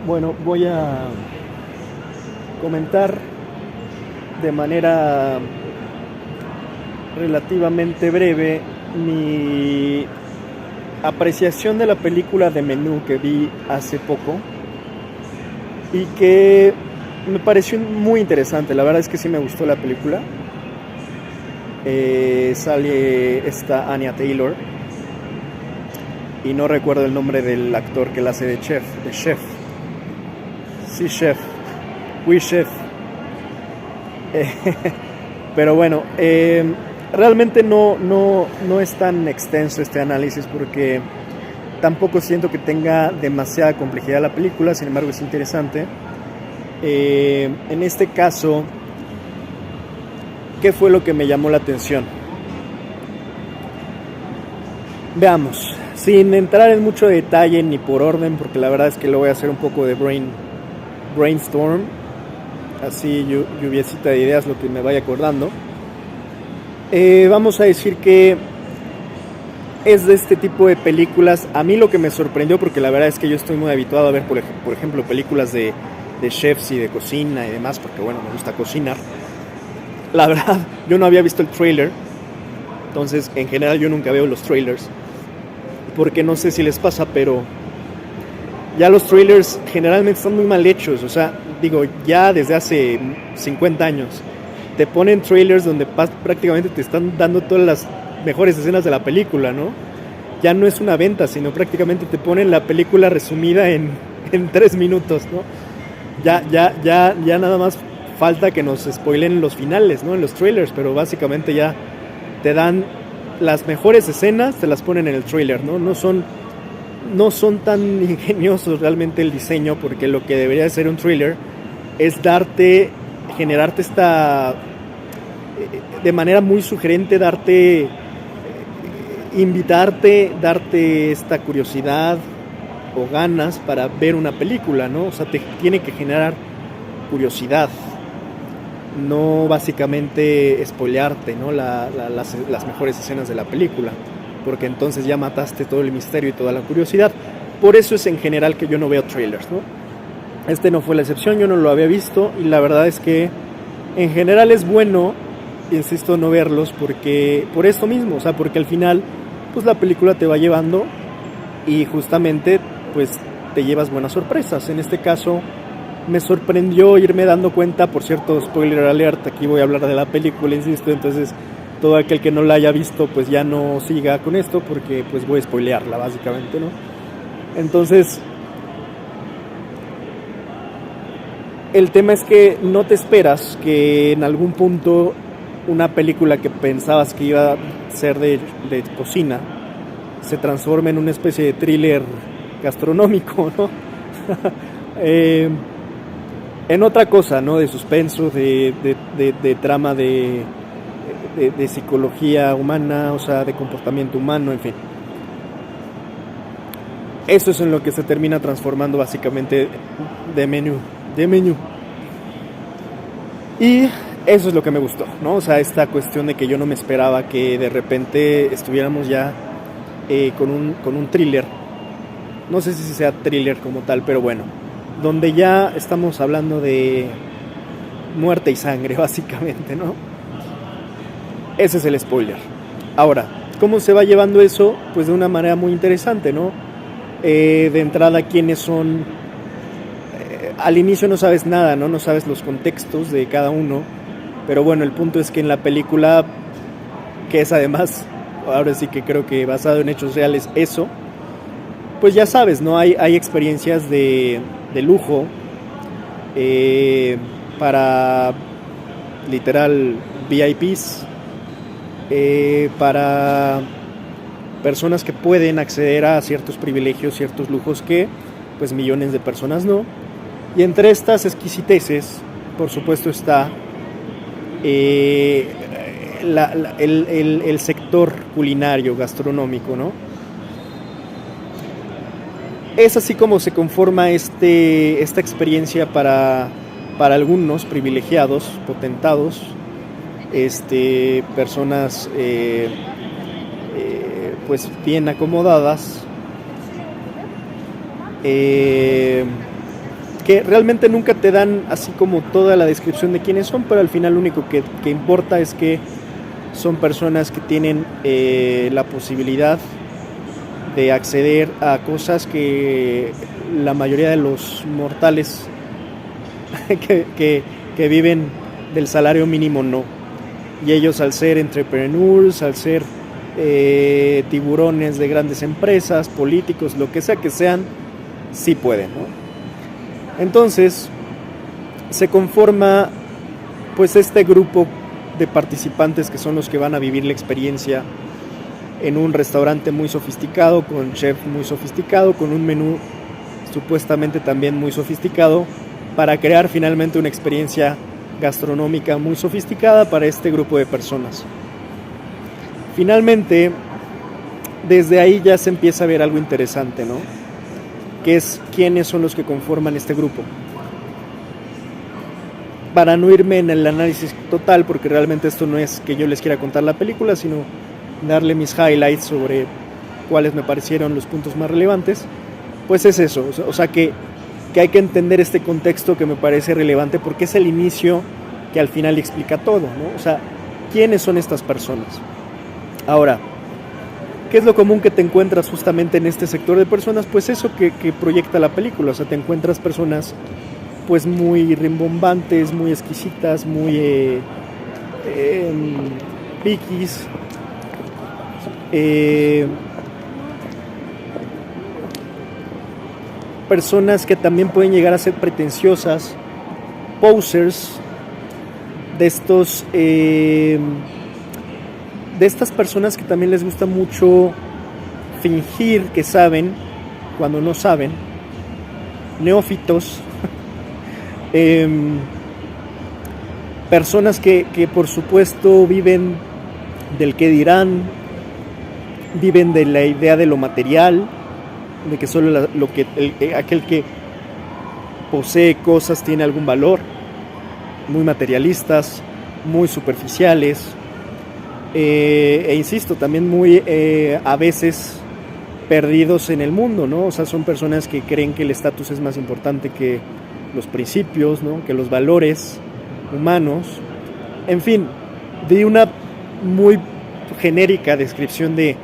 Bueno, voy a comentar de manera relativamente breve mi apreciación de la película de Menú que vi hace poco y que me pareció muy interesante. La verdad es que sí me gustó la película. Sale esta Anya Taylor y no recuerdo el nombre del actor que la hace de chef. Sí, chef. Oui, chef. Eh, pero bueno, realmente no es tan extenso este análisis porque tampoco siento que tenga demasiada complejidad la película, sin embargo es interesante. En este caso, ¿qué fue lo que me llamó la atención? Veamos, sin entrar en mucho detalle ni por orden, porque la verdad es que lo voy a hacer un poco de brainstorm, así lluviecita de ideas, lo que me vaya acordando. Vamos a decir que es de este tipo de películas. A mí lo que me sorprendió, porque la verdad es que yo estoy muy habituado a ver, por ejemplo, películas de chefs y de cocina y demás, porque bueno, me gusta cocinar. La verdad, yo no había visto el trailer, entonces en general yo nunca veo los trailers, porque no sé si les pasa, pero ya los trailers generalmente están muy mal hechos. O sea, digo, ya desde hace 50 años te ponen trailers donde prácticamente te están dando todas las mejores escenas de la película, ¿no? Ya no es una venta, sino prácticamente te ponen la película resumida en 3 minutos, ¿no? Ya nada más falta que nos spoilen los finales, ¿no? En los trailers, pero básicamente ya te dan las mejores escenas, te las ponen en el trailer, ¿no? No son tan ingeniosos realmente el diseño, porque lo que debería ser un thriller es generarte de manera muy sugerente, invitarte, darte esta curiosidad o ganas para ver una película, ¿no? O sea, te tiene que generar curiosidad, no básicamente spoilearte, ¿no? Las mejores escenas de la película, porque entonces ya mataste todo el misterio y toda la curiosidad. Por eso es en general que yo no veo trailers, ¿no? Este no fue la excepción, yo no lo había visto y la verdad es que en general es bueno, insisto, no verlos por esto mismo, o sea, porque al final pues la película te va llevando y justamente pues te llevas buenas sorpresas. En este caso me sorprendió irme dando cuenta, por cierto, spoiler alert, aquí voy a hablar de la película, insisto, entonces todo aquel que no la haya visto pues ya no siga con esto porque pues voy a spoilearla básicamente, ¿no? Entonces el tema es que no te esperas que en algún punto una película que pensabas que iba a ser de cocina se transforme en una especie de thriller gastronómico, ¿no? En otra cosa, ¿no? De suspenso, de trama, de psicología humana, o sea, de comportamiento humano, en fin. Eso es en lo que se termina transformando básicamente de menú. Y eso es lo que me gustó, ¿no? O sea, esta cuestión de que yo no me esperaba que de repente estuviéramos ya con un thriller. No sé si sea thriller como tal, pero bueno, donde ya estamos hablando de muerte y sangre, básicamente, ¿no? Ese es el spoiler. Ahora, ¿cómo se va llevando eso? Pues de una manera muy interesante, ¿no? De entrada, ¿quiénes son? Al inicio no sabes nada, ¿no? No sabes los contextos de cada uno. Pero bueno, el punto es que en la película, que es además, ahora sí que creo que basado en hechos reales, eso, pues ya sabes, ¿no? Hay experiencias de lujo para literal VIPs, para personas que pueden acceder a ciertos privilegios, ciertos lujos que pues millones de personas no. Y entre estas exquisiteces, por supuesto, está el sector culinario, gastronómico, ¿no? Es así como se conforma esta experiencia para algunos privilegiados, potentados, personas pues bien acomodadas, que realmente nunca te dan así como toda la descripción de quiénes son, pero al final lo único que importa es que son personas que tienen la posibilidad de acceder a cosas que la mayoría de los mortales que viven del salario mínimo no. Y ellos, al ser entrepreneurs, al ser tiburones de grandes empresas, políticos, lo que sea que sean, sí pueden, ¿no? Entonces se conforma pues este grupo de participantes que son los que van a vivir la experiencia en un restaurante muy sofisticado, con chef muy sofisticado, con un menú supuestamente también muy sofisticado, para crear finalmente una experiencia gastronómica muy sofisticada para este grupo de personas. Finalmente, desde ahí ya se empieza a ver algo interesante, ¿no? Que es quiénes son los que conforman este grupo. Para no irme en el análisis total, porque realmente esto no es que yo les quiera contar la película, sino darle mis highlights sobre cuáles me parecieron los puntos más relevantes, pues es eso, o sea que hay que entender este contexto que me parece relevante porque es el inicio que al final explica todo, ¿no? O sea, ¿quiénes son estas personas? Ahora, ¿qué es lo común que te encuentras justamente en este sector de personas? Pues eso que proyecta la película, o sea, te encuentras personas pues muy rimbombantes, muy exquisitas, muy piquis, personas que también pueden llegar a ser pretenciosas, posers, de estos de estas personas que también les gusta mucho fingir que saben cuando no saben, neófitos, personas que por supuesto viven del qué dirán, viven de la idea de lo material, de que solo aquel que posee cosas tiene algún valor, muy materialistas, muy superficiales, e insisto, también muy a veces perdidos en el mundo, ¿no? O sea, son personas que creen que el estatus es más importante que los principios, ¿no? Que los valores humanos. En fin, di una muy genérica descripción de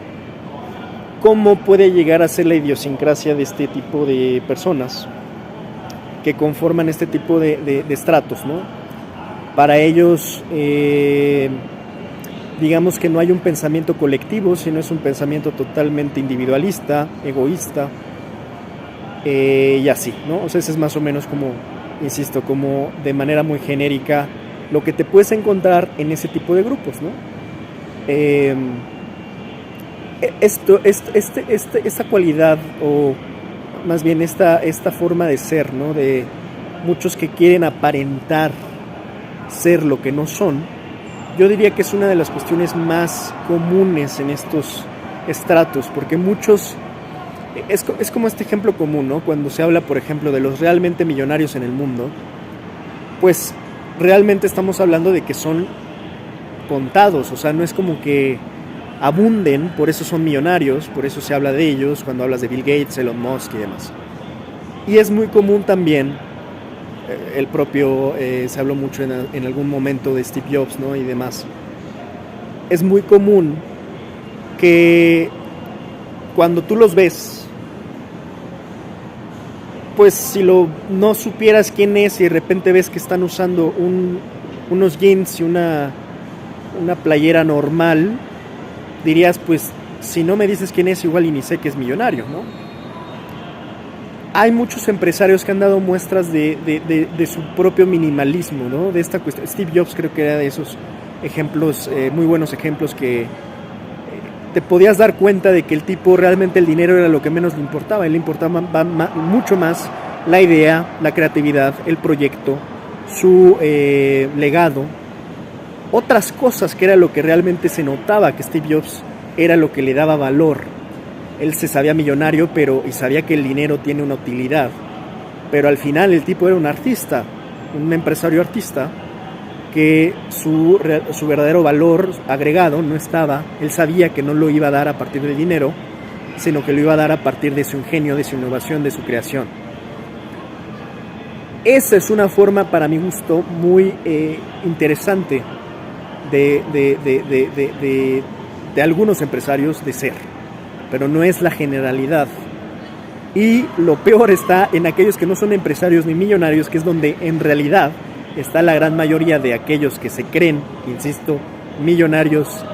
cómo puede llegar a ser la idiosincrasia de este tipo de personas que conforman este tipo de estratos, ¿no? Para ellos, digamos que no hay un pensamiento colectivo, sino es un pensamiento totalmente individualista, egoísta, y así, ¿no? O sea, ese es más o menos como, insisto, como de manera muy genérica lo que te puedes encontrar en ese tipo de grupos, ¿no? Esta cualidad, o más bien esta forma de ser, ¿no? De muchos que quieren aparentar ser lo que no son, yo diría que es una de las cuestiones más comunes en estos estratos, porque muchos, es como este ejemplo común, ¿no? Cuando se habla, por ejemplo, de los realmente millonarios en el mundo, pues realmente estamos hablando de que son contados, o sea, no es como que abunden, por eso son millonarios, por eso se habla de ellos cuando hablas de Bill Gates, Elon Musk y demás. Y es muy común también, el propio, se habló mucho en algún momento de Steve Jobs, ¿no? Y demás. Es muy común que cuando tú los ves, pues si no supieras quién es y de repente ves que están usando unos jeans y una playera normal, dirías, pues si no me dices quién es, igual y ni sé que es millonario, ¿no? Hay muchos empresarios que han dado muestras de su propio minimalismo, ¿no? De esta cuestión. Steve Jobs creo que era de esos ejemplos, muy buenos ejemplos, que te podías dar cuenta de que el tipo realmente el dinero era lo que menos le importaba. Él le importaba mucho más la idea, la creatividad, el proyecto, su legado, otras cosas que era lo que realmente se notaba que Steve Jobs era lo que le daba valor. Él se sabía millonario, y sabía que el dinero tiene una utilidad, pero al final el tipo era un artista, un empresario artista, que su verdadero valor agregado no estaba, él sabía que no lo iba a dar a partir del dinero, sino que lo iba a dar a partir de su ingenio, de su innovación, de su creación. Esa es una forma, para mi gusto, muy interesante de algunos empresarios de ser, pero no es la generalidad. Y lo peor está en aquellos que no son empresarios ni millonarios, que es donde en realidad está la gran mayoría de aquellos que se creen, insisto, millonarios,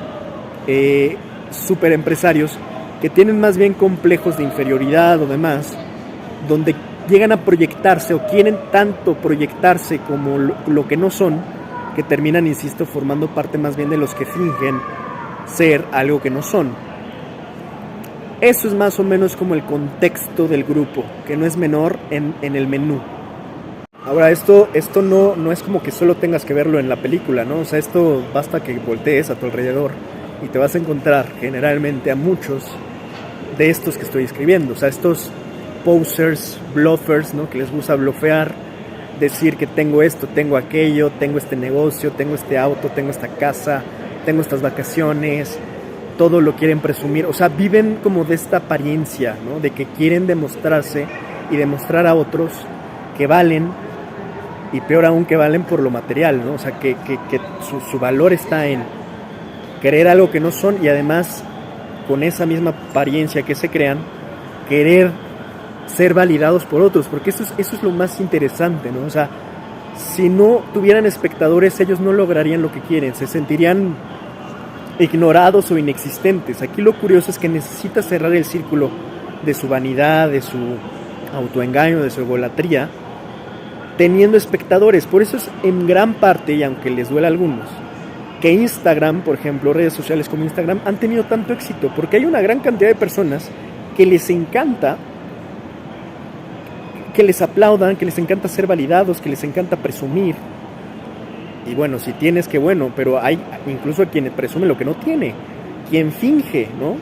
super empresarios, que tienen más bien complejos de inferioridad o demás, donde llegan a proyectarse o quieren tanto proyectarse como lo que no son, que terminan, insisto, formando parte más bien de los que fingen ser algo que no son. Eso es más o menos como el contexto del grupo, que no es menor en el menú. Ahora, esto no es como que solo tengas que verlo en la película, ¿no? O sea, esto basta que voltees a tu alrededor y te vas a encontrar generalmente a muchos de estos que estoy escribiendo. O sea, estos posers, bluffers, ¿no? Que les gusta blofear, decir que tengo esto, tengo aquello, tengo este negocio, tengo este auto, tengo esta casa, tengo estas vacaciones, todo lo quieren presumir. O sea, viven como de esta apariencia, ¿no? De que quieren demostrarse y demostrar a otros que valen, y peor aún que valen por lo material, ¿no? O sea, que su valor está en querer algo que no son, y además con esa misma apariencia que se crean, querer ser validados por otros, porque eso es lo más interesante, ¿no? O sea, si no tuvieran espectadores, ellos no lograrían lo que quieren, se sentirían ignorados o inexistentes. Aquí lo curioso es que necesita cerrar el círculo de su vanidad, de su autoengaño, de su egolatría, teniendo espectadores. Por eso es en gran parte, y aunque les duele a algunos, que Instagram, por ejemplo, redes sociales como Instagram, han tenido tanto éxito, porque hay una gran cantidad de personas que les encanta que les aplaudan, que les encanta ser validados, que les encanta presumir. Y bueno, si tienes, que bueno, pero hay incluso quien presume lo que no tiene, quien finge, ¿no?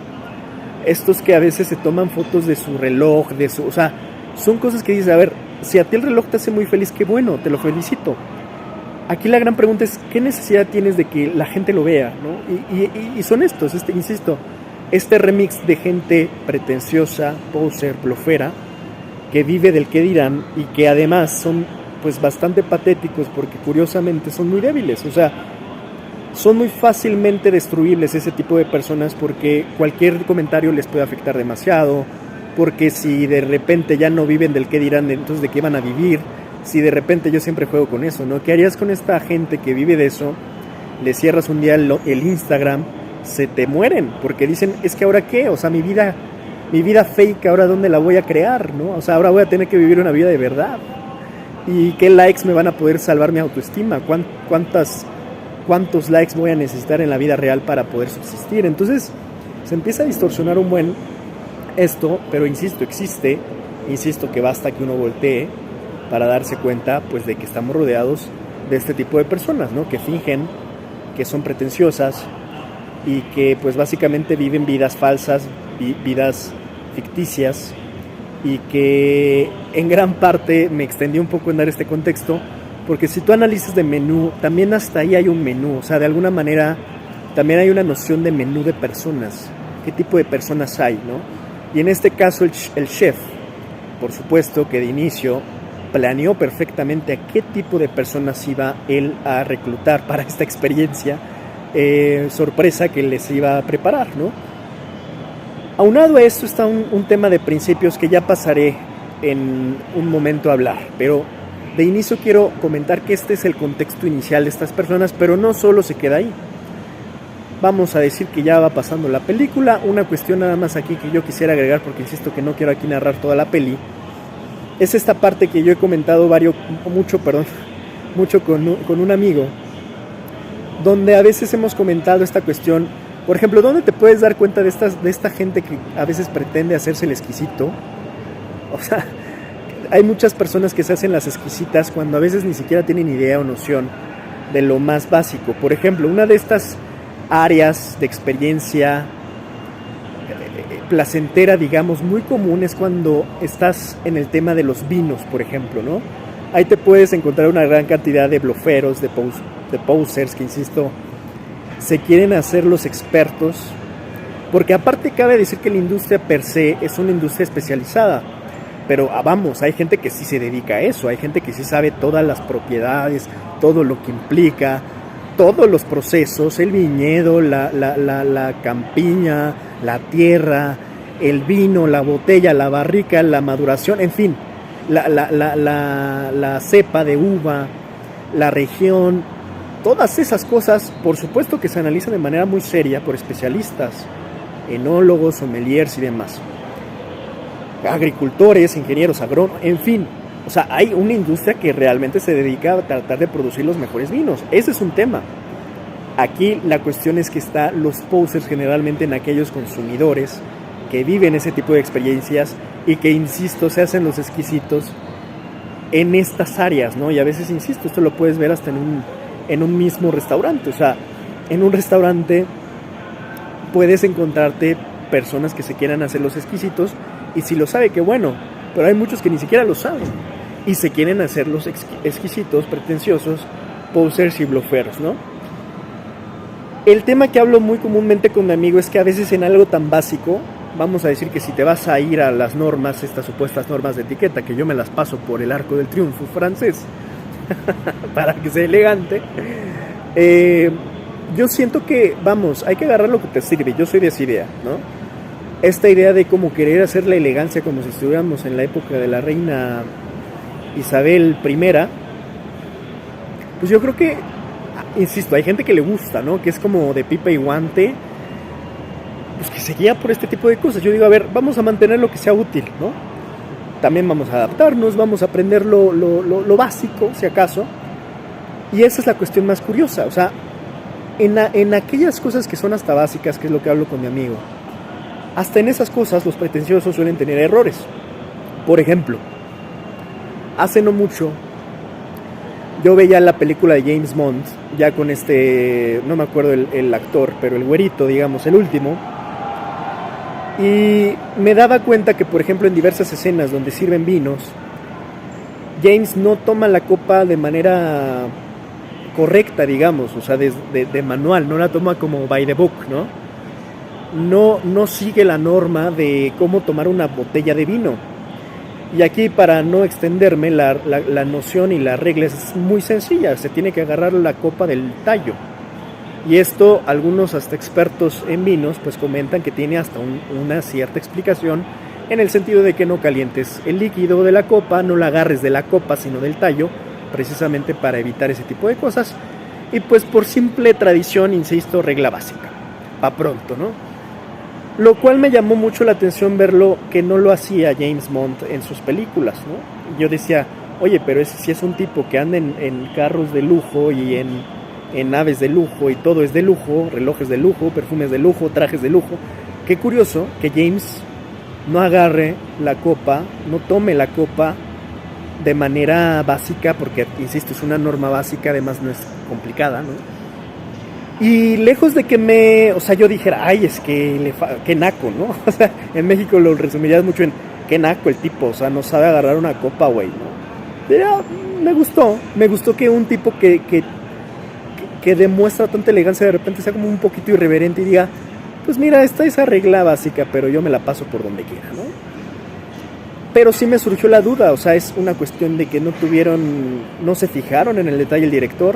Estos que a veces se toman fotos de su reloj, o sea, son cosas que dices, a ver, si a ti el reloj te hace muy feliz, qué bueno, te lo felicito. Aquí la gran pregunta es, ¿qué necesidad tienes de que la gente lo vea, ¿no? Y son estos, insisto, este remix de gente pretenciosa, poser, blofera, que vive del qué dirán, y que además son pues bastante patéticos, porque curiosamente son muy débiles. O sea, son muy fácilmente destruibles ese tipo de personas, porque cualquier comentario les puede afectar demasiado, porque si de repente ya no viven del qué dirán, entonces de qué van a vivir. Si de repente, yo siempre juego con eso, ¿no? ¿Qué harías con esta gente que vive de eso? Le cierras un día el Instagram, se te mueren, porque dicen, es que ahora qué, o sea, mi vida fake, ahora dónde la voy a crear, ¿no? O sea, ahora voy a tener que vivir una vida de verdad. ¿Y qué likes me van a poder salvar mi autoestima? ¿Cuántos likes voy a necesitar en la vida real para poder subsistir? Entonces se empieza a distorsionar un buen esto, pero insisto, existe. Insisto que basta que uno voltee para darse cuenta, pues, de que estamos rodeados de este tipo de personas, ¿no? Que fingen, que son pretenciosas y que pues básicamente viven vidas falsas, vidas ficticias, y que en gran parte me extendí un poco en dar este contexto, porque si tú analizas de menú, también hasta ahí hay un menú. O sea, de alguna manera también hay una noción de menú de personas, qué tipo de personas hay, ¿no? Y en este caso el chef, por supuesto que de inicio planeó perfectamente a qué tipo de personas iba él a reclutar para esta experiencia sorpresa que les iba a preparar, ¿no? Aunado a esto está un tema de principios que ya pasaré en un momento a hablar, pero de inicio quiero comentar que este es el contexto inicial de estas personas, pero no solo se queda ahí. Vamos a decir que ya va pasando la película. Una cuestión nada más aquí que yo quisiera agregar, porque insisto que no quiero aquí narrar toda la peli, es esta parte que yo he comentado mucho con un amigo, donde a veces hemos comentado esta cuestión. Por ejemplo, ¿dónde te puedes dar cuenta de esta gente que a veces pretende hacerse el exquisito? O sea, hay muchas personas que se hacen las exquisitas cuando a veces ni siquiera tienen idea o noción de lo más básico. Por ejemplo, una de estas áreas de experiencia placentera, digamos, muy común es cuando estás en el tema de los vinos, por ejemplo, ¿no? Ahí te puedes encontrar una gran cantidad de bloferos, de posers, que insisto, se quieren hacer los expertos, porque aparte cabe decir que la industria per se es una industria especializada. Pero vamos, hay gente que sí se dedica a eso, hay gente que sí sabe todas las propiedades, todo lo que implica, todos los procesos, el viñedo, la campiña, la tierra, el vino, la botella, la barrica, la maduración, en fin, la cepa de uva, la región, todas esas cosas, por supuesto que se analizan de manera muy seria por especialistas, enólogos, sommeliers y demás. Agricultores, ingenieros, agrónomos, en fin. O sea, hay una industria que realmente se dedica a tratar de producir los mejores vinos. Ese es un tema. Aquí la cuestión es que están los posers generalmente en aquellos consumidores que viven ese tipo de experiencias y que, insisto, se hacen los exquisitos en estas áreas, ¿no? Y a veces, insisto, esto lo puedes ver hasta en un mismo restaurante. O sea, en un restaurante puedes encontrarte personas que se quieran hacer los exquisitos, y si lo sabe, qué bueno, pero hay muchos que ni siquiera lo saben y se quieren hacer los exquisitos, pretenciosos, posers y bloferos, ¿no? El tema que hablo muy comúnmente con mi amigo es que a veces en algo tan básico, vamos a decir que si te vas a ir a las normas, estas supuestas normas de etiqueta, que yo me las paso por el arco del triunfo francés, para que sea elegante, yo siento que, vamos, hay que agarrar lo que te sirve. Yo soy de esa idea, ¿no? Esta idea de como querer hacer la elegancia como si estuviéramos en la época de la reina Isabel I, pues yo creo que, insisto, hay gente que le gusta, ¿no? Que es como de pipa y guante, pues que se guía por este tipo de cosas. Yo digo, a ver, vamos a mantener lo que sea útil, ¿no? También vamos a adaptarnos, vamos a aprender lo básico, si acaso. Y esa es la cuestión más curiosa. O sea, en aquellas cosas que son hasta básicas, que es lo que hablo con mi amigo, hasta en esas cosas los pretenciosos suelen tener errores. Por ejemplo, hace no mucho yo veía la película de James Bond, ya con no me acuerdo el actor, pero el güerito, digamos, el último, y me daba cuenta que, por ejemplo, en diversas escenas donde sirven vinos, James no toma la copa de manera correcta, digamos, o sea, de manual, no la toma como by the book, ¿no? No sigue la norma de cómo tomar una botella de vino. Y aquí, para no extenderme, la noción y la regla es muy sencilla. Se tiene que agarrar la copa del tallo. Y esto, algunos hasta expertos en vinos pues comentan que tiene hasta una cierta explicación, en el sentido de que no calientes el líquido de la copa, no la agarres de la copa sino del tallo, precisamente para evitar ese tipo de cosas. Y pues por simple tradición, insisto, regla básica, pa' pronto, ¿no? Lo cual me llamó mucho la atención verlo, que no lo hacía James Bond en sus películas, ¿no? Yo decía, oye, pero si es un tipo que anda en carros de lujo y en naves de lujo y todo es de lujo, relojes de lujo, perfumes de lujo, trajes de lujo, qué curioso que James no agarre la copa, no tome la copa de manera básica, porque, insisto, es una norma básica, además no es complicada, ¿no? Y lejos de que o sea, yo dijera, ay, es que qué naco, ¿no? O sea, en México lo resumirías mucho en qué naco el tipo, o sea, no sabe agarrar una copa, güey, ¿no? Pero me gustó que un tipo que demuestra tanta elegancia de repente sea como un poquito irreverente y diga, pues mira, esta es esa regla básica, pero yo me la paso por donde quiera, ¿no? Pero sí me surgió la duda, o sea, es una cuestión de que no se fijaron en el detalle el director,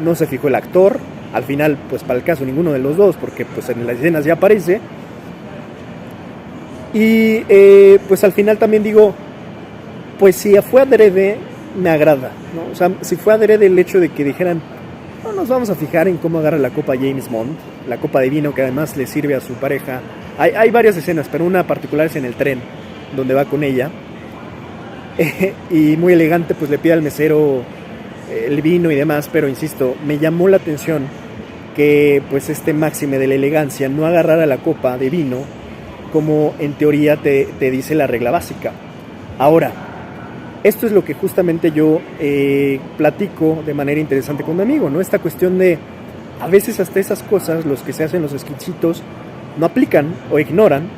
no se fijó el actor. Al final, pues para el caso, ninguno de los dos, porque pues en las escenas ya aparece. Y pues al final también digo, pues si fue adrede, me agrada, ¿no? O sea, si fue adrede el hecho de que dijeran, no nos vamos a fijar en cómo agarra la copa James Bond, la copa de vino que además le sirve a su pareja. Hay varias escenas, pero una particular es en el tren, donde va con ella. Y muy elegante, pues le pide al mesero el vino y demás, pero insisto, me llamó la atención que pues máxime de la elegancia no agarrara la copa de vino como en teoría te dice la regla básica. Ahora, esto es lo que justamente yo platico de manera interesante con mi amigo, ¿no? Esta cuestión de, a veces hasta esas cosas, los que se hacen los exquisitos, no aplican o ignoran,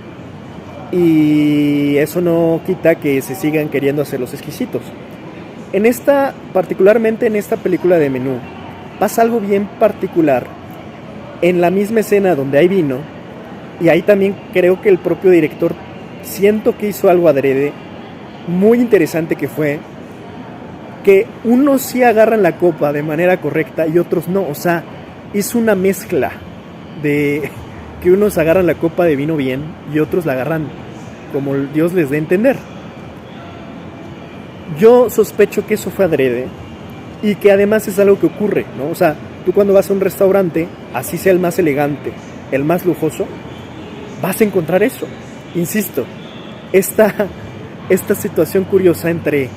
y eso no quita que se sigan queriendo hacer los exquisitos. Particularmente en esta película de Menú, pasa algo bien particular en la misma escena donde hay vino, y ahí también creo que el propio director, siento que hizo algo adrede, muy interesante que fue que unos sí agarran la copa de manera correcta y otros no. O sea, es una mezcla de que unos agarran la copa de vino bien y otros la agarran como Dios les dé a entender. Yo sospecho que eso fue adrede y que además es algo que ocurre, ¿no? O sea, tú cuando vas a un restaurante, así sea el más elegante, el más lujoso, vas a encontrar eso. Insisto, esta situación curiosa entre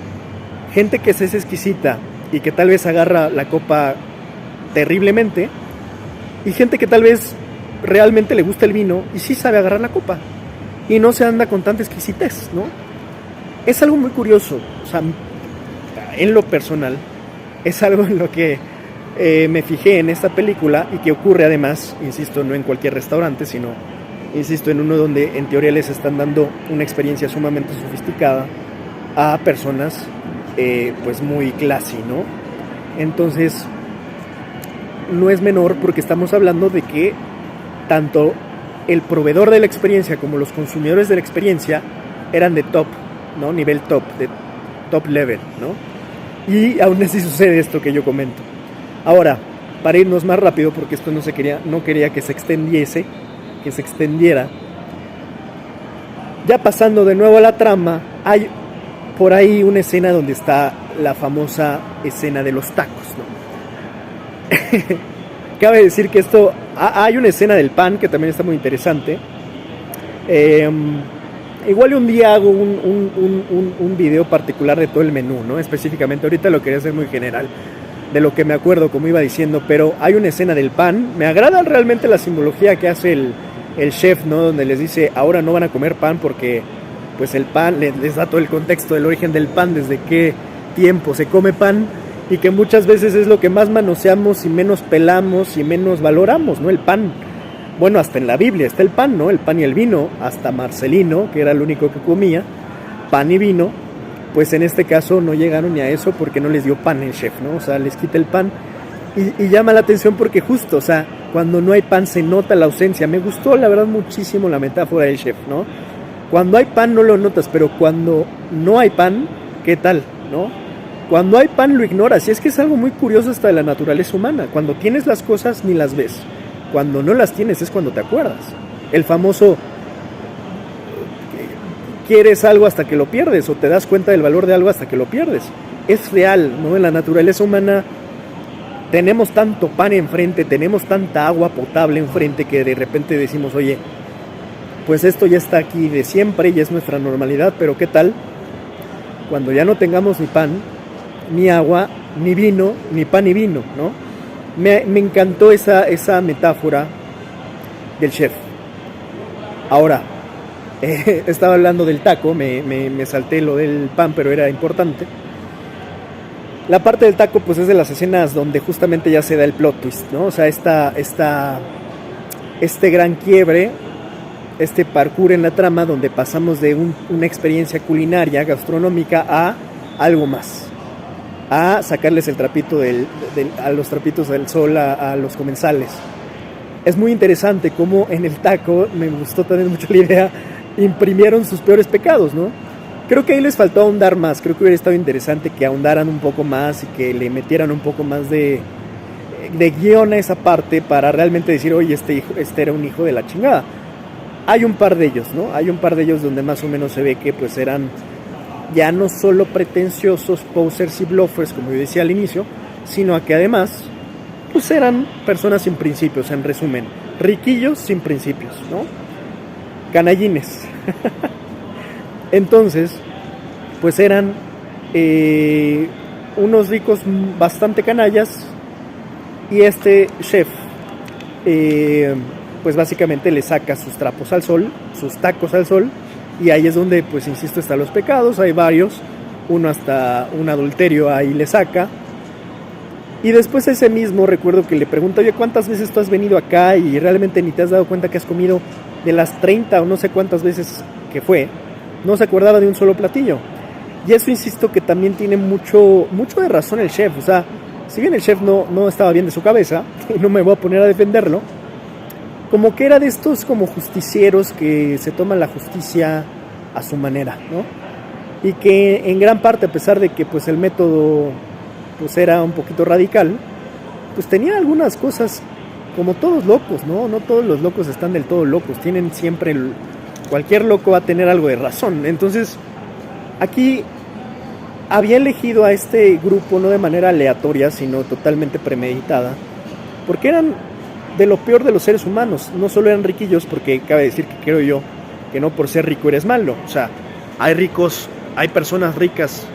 gente que es exquisita y que tal vez agarra la copa terriblemente, y gente que tal vez realmente le gusta el vino y sí sabe agarrar la copa y no se anda con tanta exquisitez, ¿no? Es algo muy curioso. O sea, en lo personal es algo en lo que me fijé en esta película y que ocurre además, insisto, no en cualquier restaurante, sino, insisto, en uno donde en teoría les están dando una experiencia sumamente sofisticada a personas pues muy classy, ¿no? Entonces no es menor, porque estamos hablando de que tanto el proveedor de la experiencia como los consumidores de la experiencia eran de top, ¿no? Nivel top, de top level, ¿no? Y aún así sucede esto que yo comento. Ahora, para irnos más rápido, porque esto no quería que se extendiera, ya pasando de nuevo a la trama, hay por ahí una escena donde está la famosa escena de los tacos, ¿no? Cabe decir que hay una escena del pan que también está muy interesante. Igual un día hago un video particular de todo el menú, ¿no? Específicamente, ahorita lo quería hacer muy general, de lo que me acuerdo, como iba diciendo, pero hay una escena del pan. Me agrada realmente la simbología que hace el chef, ¿no? Donde les dice, ahora no van a comer pan porque pues el pan, les da todo el contexto del origen del pan, desde qué tiempo se come pan, y que muchas veces es lo que más manoseamos y menos pelamos y menos valoramos, ¿no? El pan. Bueno, hasta en la Biblia está el pan, ¿no? El pan y el vino, hasta Marcelino, que era el único que comía pan y vino, pues en este caso no llegaron ni a eso porque no les dio pan el chef, ¿no? O sea, les quita el pan y llama la atención porque justo, o sea, cuando no hay pan se nota la ausencia. Me gustó, la verdad, muchísimo la metáfora del chef, ¿no? Cuando hay pan no lo notas, pero cuando no hay pan, ¿qué tal, no? Cuando hay pan lo ignoras, y es que es algo muy curioso hasta de la naturaleza humana. Cuando tienes las cosas ni las ves, cuando no las tienes es cuando te acuerdas. El famoso quieres algo hasta que lo pierdes, o te das cuenta del valor de algo hasta que lo pierdes. Es real, ¿no? En la naturaleza humana tenemos tanto pan enfrente, tenemos tanta agua potable enfrente, que de repente decimos, oye, pues esto ya está aquí de siempre y es nuestra normalidad, pero ¿qué tal cuando ya no tengamos ni pan, ni agua, ni vino, ni pan ni vino, ¿no? Me encantó esa metáfora del chef. Ahora, estaba hablando del taco, me salté lo del pan, pero era importante. La parte del taco pues es de las escenas donde justamente ya se da el plot twist, ¿no? O sea, este gran quiebre, este parkour en la trama donde pasamos de una experiencia culinaria, gastronómica, a algo más, a sacarles el trapito a los trapitos del sol a los comensales. Es muy interesante cómo en el taco, me gustó también mucho la idea, imprimieron sus peores pecados, ¿no? Creo que ahí les faltó ahondar más. Creo que hubiera estado interesante que ahondaran un poco más y que le metieran un poco más de guión a esa parte para realmente decir, oye, este era un hijo de la chingada. Hay un par de ellos, ¿no? Hay un par de ellos donde más o menos se ve que pues eran ya no solo pretenciosos, posers y bluffers, como yo decía al inicio, sino a que además pues eran personas sin principios, en resumen, riquillos sin principios, ¿no? Canallines. Entonces, pues eran unos ricos bastante canallas, y este chef pues básicamente le saca sus trapos al sol, sus tacos al sol, y ahí es donde, pues insisto, están los pecados. Hay varios, uno hasta un adulterio ahí le saca. Y después ese mismo, recuerdo que le pregunta, oye, ¿cuántas veces tú has venido acá y realmente ni te has dado cuenta que has comido de las 30 o no sé cuántas veces que fue? No se acordaba de un solo platillo. Y eso, insisto, que también tiene mucho de razón el chef. O sea, si bien el chef no estaba bien de su cabeza, y no me voy a poner a defenderlo, como que era de estos como justicieros que se toman la justicia a su manera, ¿no? y que en gran parte, a pesar de que pues el método pues era un poquito radical, pues tenía algunas cosas como todos locos, ¿no? No todos los locos están del todo locos, tienen siempre cualquier loco va a tener algo de razón. Entonces, aquí había elegido a este grupo no de manera aleatoria, sino totalmente premeditada, porque eran de lo peor de los seres humanos. No solo eran riquillos, porque cabe decir que creo yo que no por ser rico eres malo. O sea, hay ricos, hay personas ricas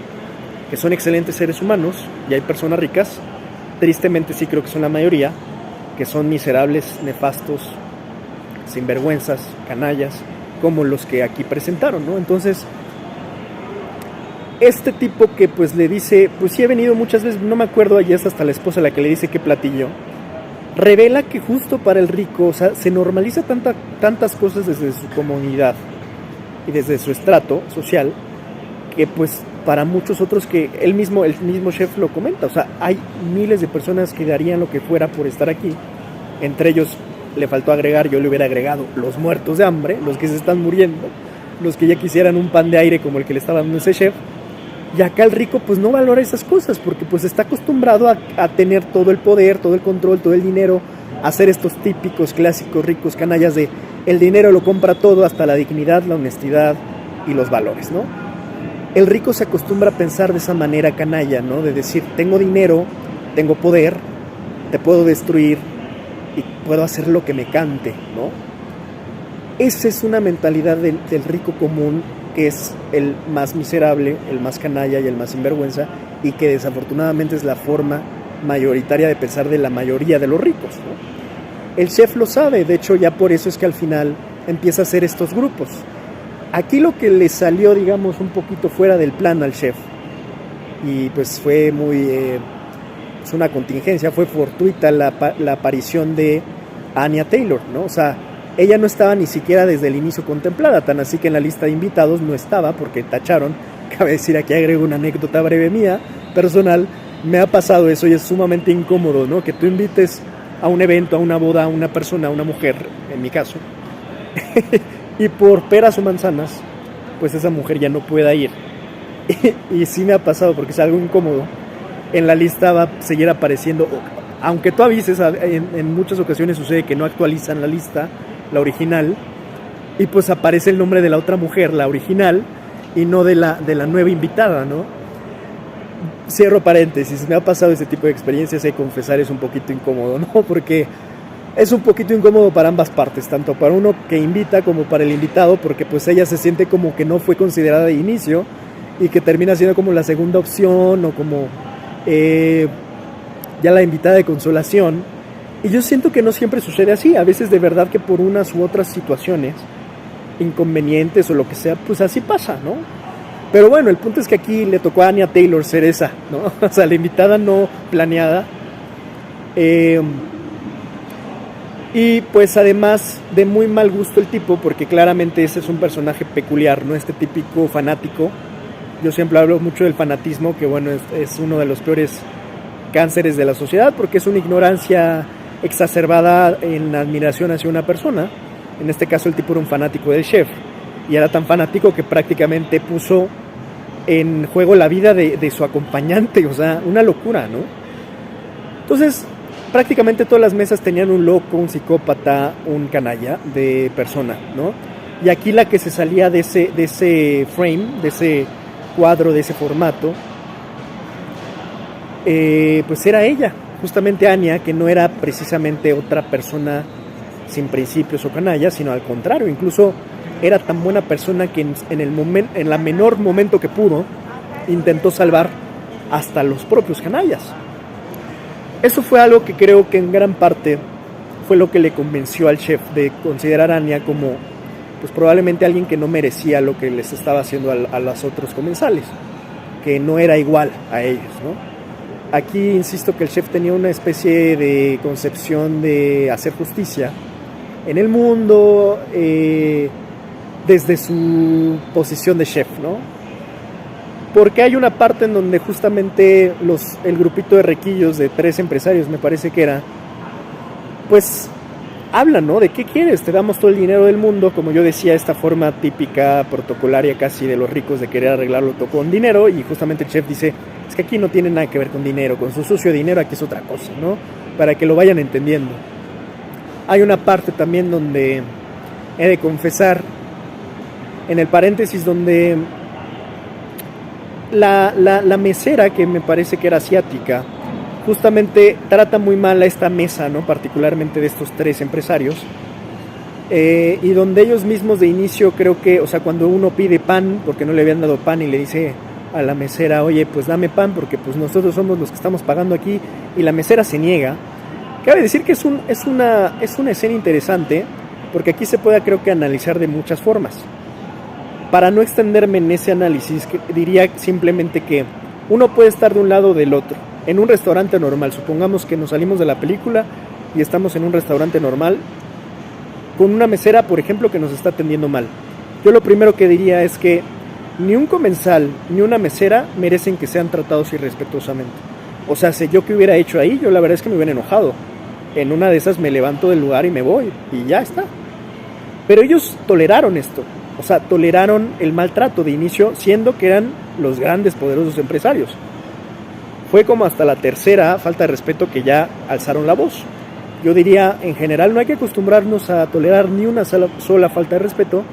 que son excelentes seres humanos, y hay personas ricas, tristemente sí creo que son la mayoría, que son miserables, nefastos, sinvergüenzas, canallas, como los que aquí presentaron, ¿no? Entonces, este tipo que pues le dice, pues sí he venido muchas veces, no me acuerdo, allá es hasta la esposa la que le dice qué platillo, revela que justo para el rico, o sea, se normaliza tantas cosas desde su comunidad y desde su estrato social, que pues para muchos otros, que el mismo chef lo comenta, o sea, hay miles de personas que darían lo que fuera por estar aquí. Entre ellos le faltó agregar, yo le hubiera agregado, los muertos de hambre, los que se están muriendo, los que ya quisieran un pan de aire como el que le estaba dando ese chef. Y acá el rico pues no valora esas cosas, porque pues está acostumbrado a tener todo el poder, todo el control, todo el dinero, a hacer estos típicos, clásicos, ricos, canallas de el dinero lo compra todo, hasta la dignidad, la honestidad y los valores, ¿no? El rico se acostumbra a pensar de esa manera canalla, ¿no? De decir, tengo dinero, tengo poder, te puedo destruir y puedo hacer lo que me cante, ¿no? Esa es una mentalidad del rico común, que es el más miserable, el más canalla y el más sinvergüenza, y que desafortunadamente es la forma mayoritaria de pensar de la mayoría de los ricos, ¿no? El chef lo sabe, de hecho ya por eso es que al final empieza a hacer estos grupos. Aquí lo que le salió, digamos, un poquito fuera del plan al chef, y pues fue muy, es una contingencia, fue fortuita la aparición de Anya Taylor, ¿no? O sea, ella no estaba ni siquiera desde el inicio contemplada, tan así que en la lista de invitados no estaba, porque tacharon. Cabe decir, aquí agrego una anécdota breve mía, personal, me ha pasado eso y es sumamente incómodo, ¿no? Que tú invites a un evento, a una boda, a una persona, a una mujer, en mi caso, y por peras o manzanas, pues esa mujer ya no pueda ir. Y sí me ha pasado, porque es algo incómodo. En la lista va a seguir apareciendo, aunque tú avises, en muchas ocasiones sucede que no actualizan la lista, la original, y pues aparece el nombre de la otra mujer, la original, y no de la nueva invitada, ¿no? Cierro paréntesis, me ha pasado ese tipo de experiencias, y confesar es un poquito incómodo, ¿no? Porque es un poquito incómodo para ambas partes, tanto para uno que invita como para el invitado, porque pues ella se siente como que no fue considerada de inicio y que termina siendo como la segunda opción o como ya la invitada de consolación. Y yo siento que no siempre sucede así, a veces de verdad que por unas u otras situaciones, inconvenientes o lo que sea, pues así pasa, ¿no? Pero bueno, el punto es que aquí le tocó a Anya Taylor ser esa, ¿no? O sea, la invitada no planeada. Y pues además de muy mal gusto el tipo, porque claramente ese es un personaje peculiar, ¿no? Este típico fanático. Yo siempre hablo mucho del fanatismo, que bueno, es uno de los peores cánceres de la sociedad, porque es una ignorancia exacerbada en la admiración hacia una persona. En este caso el tipo era un fanático del chef, y era tan fanático que prácticamente puso en juego la vida de su acompañante, o sea, una locura, ¿no? Entonces, prácticamente todas las mesas tenían un loco, un psicópata, un canalla de persona, ¿no? Y aquí la que se salía de ese frame, de ese cuadro, de ese formato, pues era ella, justamente Anya, que no era precisamente otra persona sin principios o canalla, sino al contrario, incluso era tan buena persona que en la menor momento que pudo, intentó salvar hasta los propios canallas. Eso fue algo que creo que en gran parte fue lo que le convenció al chef de considerar a Anya como, pues probablemente alguien que no merecía lo que les estaba haciendo a los otros comensales, que no era igual a ellos, ¿no? Aquí insisto que el chef tenía una especie de concepción de hacer justicia en el mundo, desde su posición de chef, ¿no? Porque hay una parte en donde justamente el grupito de requillos de 3 empresarios, me parece que era, pues hablan, ¿no? ¿De qué quieres? Te damos todo el dinero del mundo, como yo decía, esta forma típica, protocolaria casi de los ricos de querer arreglarlo todo con dinero, y justamente el chef dice, es que aquí no tiene nada que ver con dinero, con su sucio dinero aquí es otra cosa, ¿no? Para que lo vayan entendiendo. Hay una parte también donde he de confesar, en el paréntesis, donde la mesera, que me parece que era asiática, justamente trata muy mal a esta mesa, ¿no? Particularmente de estos tres empresarios, y donde ellos mismos de inicio creo que, o sea, cuando uno pide pan, porque no le habían dado pan, y le dice a la mesera, oye, pues dame pan, porque pues nosotros somos los que estamos pagando aquí, y la mesera se niega. Cabe decir que es una escena interesante, porque aquí se puede, creo que, analizar de muchas formas. Para no extenderme en ese análisis, diría simplemente que uno puede estar de un lado o del otro. En un restaurante normal, supongamos que nos salimos de la película y estamos en un restaurante normal con una mesera, por ejemplo, que nos está atendiendo mal. Yo lo primero que diría es que ni un comensal ni una mesera merecen que sean tratados irrespetuosamente. O sea, si yo qué hubiera hecho ahí, yo la verdad es que me hubiera enojado. En una de esas me levanto del lugar y me voy, y ya está. Pero ellos toleraron esto, o sea, toleraron el maltrato de inicio, siendo que eran los grandes, poderosos empresarios. Fue como hasta la tercera falta de respeto que ya alzaron la voz. Yo diría, en general, no hay que acostumbrarnos a tolerar ni una sola falta de respeto,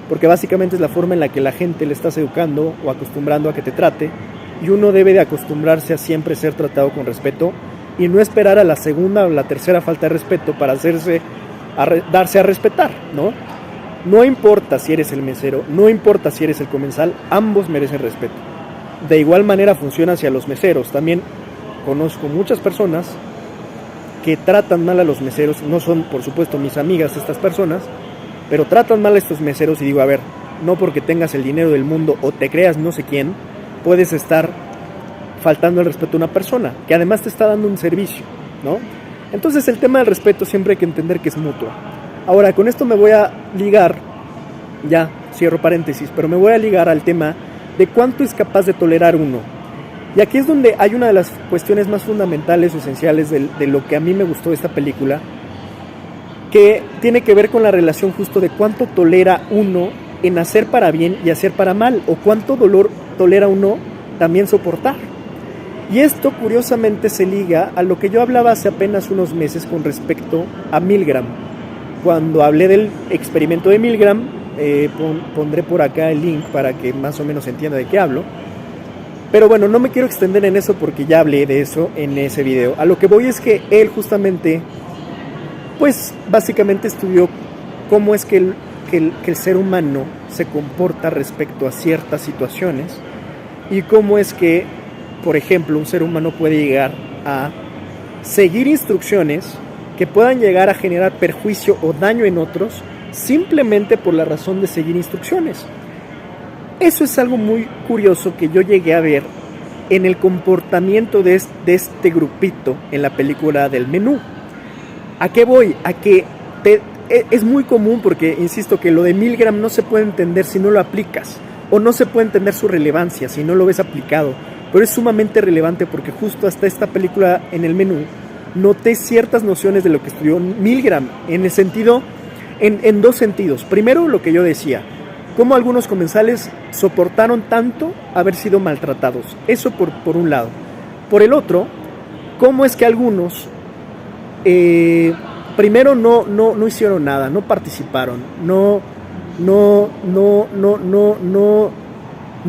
porque básicamente es la forma en la que la gente le estás educando o acostumbrando a que te trate, y uno debe de acostumbrarse a siempre ser tratado con respeto y no esperar a la segunda o la tercera falta de respeto para darse a respetar, ¿no? No importa si eres el mesero, no importa si eres el comensal, ambos merecen respeto. De igual manera funciona hacia los meseros. También conozco muchas personas que tratan mal a los meseros, no son por supuesto mis amigas estas personas, pero tratan mal a estos meseros, y digo, a ver, no porque tengas el dinero del mundo o te creas no sé quién, puedes estar faltando el respeto a una persona, que además te está dando un servicio, ¿no? Entonces el tema del respeto siempre hay que entender que es mutuo. Ahora, con esto me voy a ligar, ya cierro paréntesis, pero me voy a ligar al tema de cuánto es capaz de tolerar uno. Y aquí es donde hay una de las cuestiones más fundamentales o esenciales de lo que a mí me gustó de esta película, que tiene que ver con la relación justo de cuánto tolera uno en hacer para bien y hacer para mal, o cuánto dolor tolera uno también soportar. Y esto curiosamente se liga a lo que yo hablaba hace apenas unos meses con respecto a Milgram. Cuando hablé del experimento de Milgram, pondré por acá el link para que más o menos entienda de qué hablo. Pero bueno, no me quiero extender en eso porque ya hablé de eso en ese video. A lo que voy es que él justamente, pues básicamente estudió cómo es que el ser humano se comporta respecto a ciertas situaciones, y cómo es que, por ejemplo, un ser humano puede llegar a seguir instrucciones que puedan llegar a generar perjuicio o daño en otros simplemente por la razón de seguir instrucciones. Eso es algo muy curioso que yo llegué a ver en el comportamiento de este grupito en la película del menú. ¿A qué voy? A que es muy común, porque insisto que lo de Milgram no se puede entender si no lo aplicas, o no se puede entender su relevancia si no lo ves aplicado, pero es sumamente relevante porque justo hasta esta película en el menú noté ciertas nociones de lo que estudió Milgram, en el sentido, en dos sentidos. Primero, lo que yo decía, cómo algunos comensales soportaron tanto haber sido maltratados, eso por un lado. Por el otro, cómo es que algunos primero no hicieron nada, no participaron, no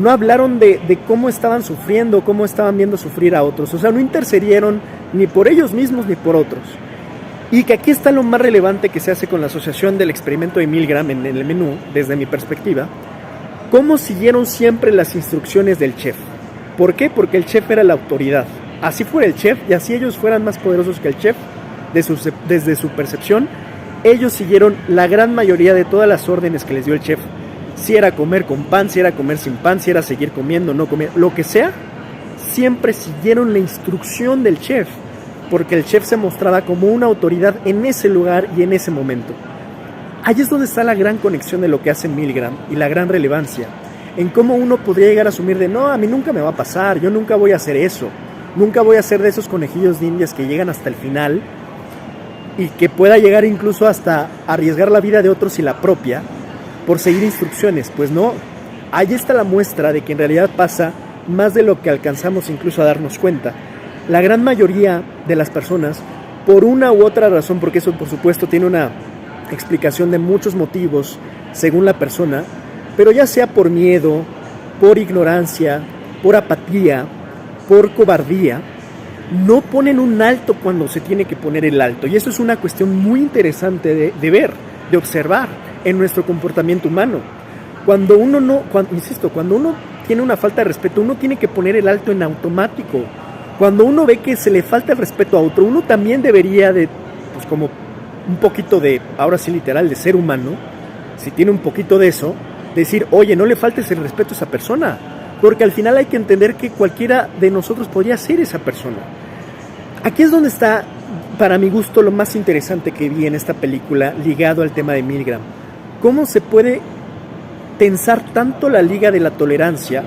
hablaron de cómo estaban sufriendo, cómo estaban viendo sufrir a otros. O sea, no intercedieron ni por ellos mismos ni por otros. Y que aquí está lo más relevante que se hace con la asociación del experimento de Milgram en el menú, desde mi perspectiva. Cómo siguieron siempre las instrucciones del chef. ¿Por qué? Porque el chef era la autoridad. Así fuera el chef, y así ellos fueran más poderosos que el chef, desde su percepción, ellos siguieron la gran mayoría de todas las órdenes que les dio el chef. Si era comer con pan, si era comer sin pan, si era seguir comiendo, no comer, lo que sea, siempre siguieron la instrucción del chef, porque el chef se mostraba como una autoridad en ese lugar y en ese momento. Ahí es donde está la gran conexión de lo que hace Milgram y la gran relevancia, en cómo uno podría llegar a asumir de no, a mí nunca me va a pasar, yo nunca voy a hacer eso, nunca voy a ser de esos conejillos de indias que llegan hasta el final y que pueda llegar incluso hasta arriesgar la vida de otros y la propia por seguir instrucciones. Pues no, ahí está la muestra de que en realidad pasa más de lo que alcanzamos incluso a darnos cuenta. La gran mayoría de las personas, por una u otra razón, porque eso por supuesto tiene una explicación de muchos motivos según la persona, pero ya sea por miedo, por ignorancia, por apatía, por cobardía, no ponen un alto cuando se tiene que poner el alto. Y eso es una cuestión muy interesante de ver, de observar en nuestro comportamiento humano. Cuando uno cuando uno tiene una falta de respeto, uno tiene que poner el alto en automático. Cuando uno ve que se le falta el respeto a otro, uno también debería de, pues como un poquito de, ahora sí literal, de ser humano, si tiene un poquito de eso, decir, oye, no le faltes el respeto a esa persona, porque al final hay que entender que cualquiera de nosotros podría ser esa persona. Aquí es donde está, para mi gusto, lo más interesante que vi en esta película ligado al tema de Milgram. ¿Cómo se puede tensar tanto la liga de la tolerancia?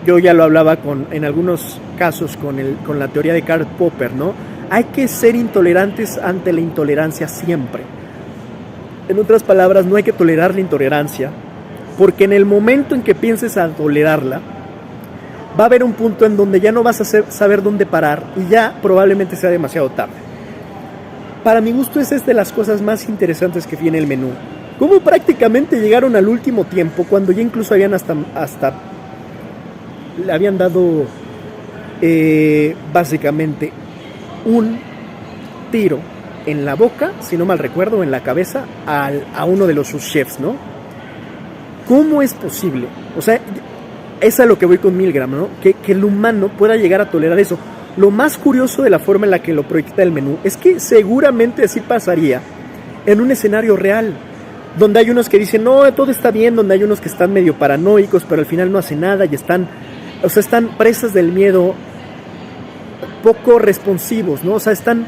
Yo ya lo hablaba en algunos casos con la teoría de Karl Popper, ¿no? Hay que ser intolerantes ante la intolerancia siempre. En otras palabras, no hay que tolerar la intolerancia, porque en el momento en que pienses a tolerarla, va a haber un punto en donde ya no vas a saber dónde parar y ya probablemente sea demasiado tarde. Para mi gusto, esa es de las cosas más interesantes que viene el menú. Cómo prácticamente llegaron al último tiempo, cuando ya incluso habían hasta le habían dado básicamente un tiro en la boca, si no mal recuerdo, en la cabeza a uno de sus chefs, ¿no? ¿Cómo es posible? O sea, es a lo que voy con Milgram, ¿no? Que el humano pueda llegar a tolerar eso. Lo más curioso de la forma en la que lo proyecta el menú es que seguramente así pasaría en un escenario real, donde hay unos que dicen, no, todo está bien, donde hay unos que están medio paranoicos, pero al final no hacen nada y están presas del miedo, poco responsivos, ¿no? O sea, están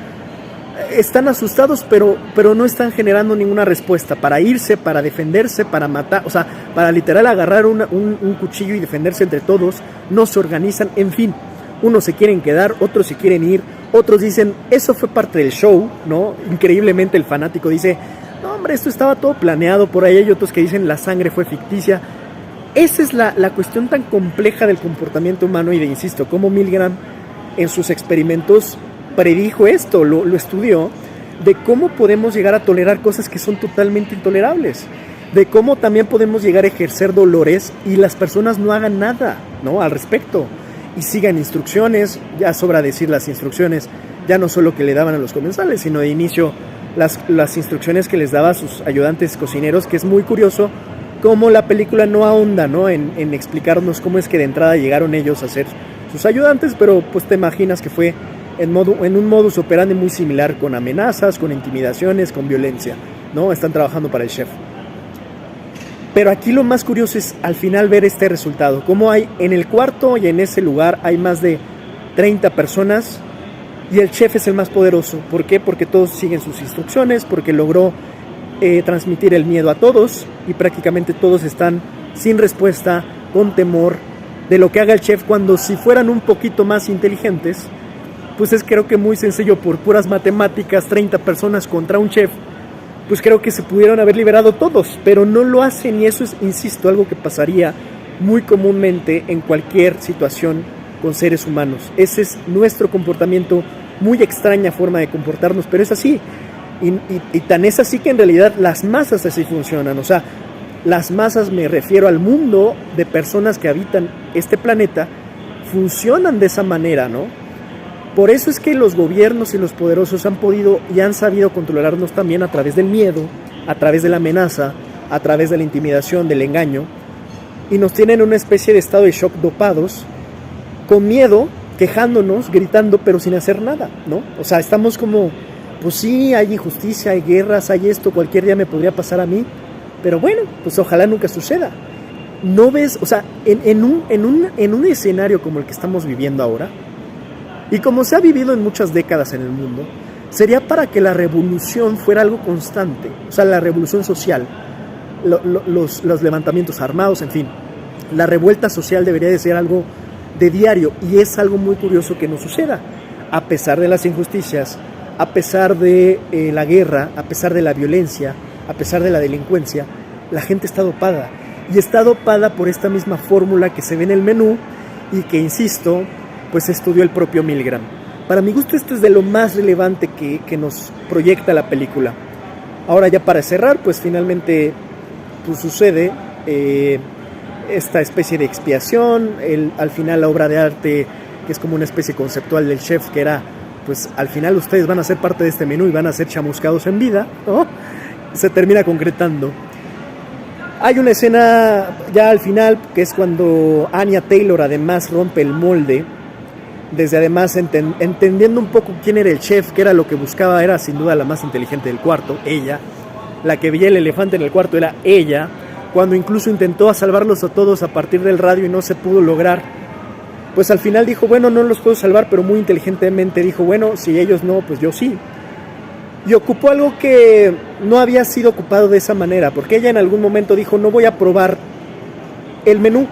asustados, pero no están generando ninguna respuesta para irse, para defenderse, para matar, o sea, para literal agarrar un cuchillo y defenderse entre todos. No se organizan, en fin, unos se quieren quedar, otros se quieren ir, otros dicen, eso fue parte del show, ¿no? Increíblemente el fanático dice, no hombre, esto estaba todo planeado. Por ahí hay otros que dicen, la sangre fue ficticia. Esa es la cuestión tan compleja del comportamiento humano y de, insisto, cómo Milgram en sus experimentos predijo esto, lo estudió, de cómo podemos llegar a tolerar cosas que son totalmente intolerables, de cómo también podemos llegar a ejercer dolores y las personas no hagan nada, ¿no?, al respecto, y sigan instrucciones. Ya sobra decir las instrucciones, ya no solo que le daban a los comensales, sino de inicio las instrucciones que les daba a sus ayudantes cocineros, que es muy curioso cómo la película no ahonda, ¿no?, en explicarnos cómo es que de entrada llegaron ellos a ser sus ayudantes, pero pues te imaginas que fue en un modus operandi muy similar, con amenazas, con intimidaciones, con violencia, ¿no? Están trabajando para el chef. Pero aquí lo más curioso es al final ver este resultado, cómo hay en el cuarto y en ese lugar hay más de 30 personas y el chef es el más poderoso. ¿Por qué? Porque todos siguen sus instrucciones, porque logró transmitir el miedo a todos y prácticamente todos están sin respuesta, con temor de lo que haga el chef, cuando si fueran un poquito más inteligentes, pues es creo que muy sencillo, por puras matemáticas, 30 personas contra un chef, pues creo que se pudieron haber liberado todos, pero no lo hacen y eso es, insisto, algo que pasaría muy comúnmente en cualquier situación con seres humanos. Ese es nuestro comportamiento, muy extraña forma de comportarnos, pero es así. Y tan es así que en realidad las masas así funcionan. O sea, las masas, me refiero al mundo de personas que habitan este planeta, funcionan de esa manera, ¿no? Por eso es que los gobiernos y los poderosos han podido y han sabido controlarnos también a través del miedo, a través de la amenaza, a través de la intimidación, del engaño, y nos tienen en una especie de estado de shock dopados, con miedo, quejándonos, gritando, pero sin hacer nada, ¿no? O sea, estamos como, pues sí, hay injusticia, hay guerras, hay esto, cualquier día me podría pasar a mí, pero bueno, pues ojalá nunca suceda. ¿No ves? O sea, en un escenario como el que estamos viviendo ahora, y como se ha vivido en muchas décadas en el mundo, sería para que la revolución fuera algo constante, o sea, la revolución social, los levantamientos armados, en fin, la revuelta social debería de ser algo de diario, y es algo muy curioso que no suceda, a pesar de las injusticias, a pesar de la guerra, a pesar de la violencia, a pesar de la delincuencia, la gente está dopada. Y está dopada por esta misma fórmula que se ve en el menú y que, insisto, pues estudió el propio Milgram. Para mi gusto esto es de lo más relevante que nos proyecta la película. Ahora ya para cerrar, pues finalmente pues sucede esta especie de expiación, al final la obra de arte que es como una especie conceptual del chef, que era, pues al final ustedes van a ser parte de este menú y van a ser chamuscados en vida, ¿no? Se termina concretando. Hay una escena ya al final, que es cuando Anya Taylor además rompe el molde, desde además entendiendo un poco quién era el chef, que era lo que buscaba, era sin duda la más inteligente del cuarto, ella, la que veía el elefante en el cuarto era ella, cuando incluso intentó salvarlos a todos a partir del radio y no se pudo lograr, pues al final dijo, bueno, no los puedo salvar, pero muy inteligentemente dijo, bueno, si ellos no, pues yo sí. Y ocupó algo que no había sido ocupado de esa manera, porque ella en algún momento dijo, no voy a probar el menú.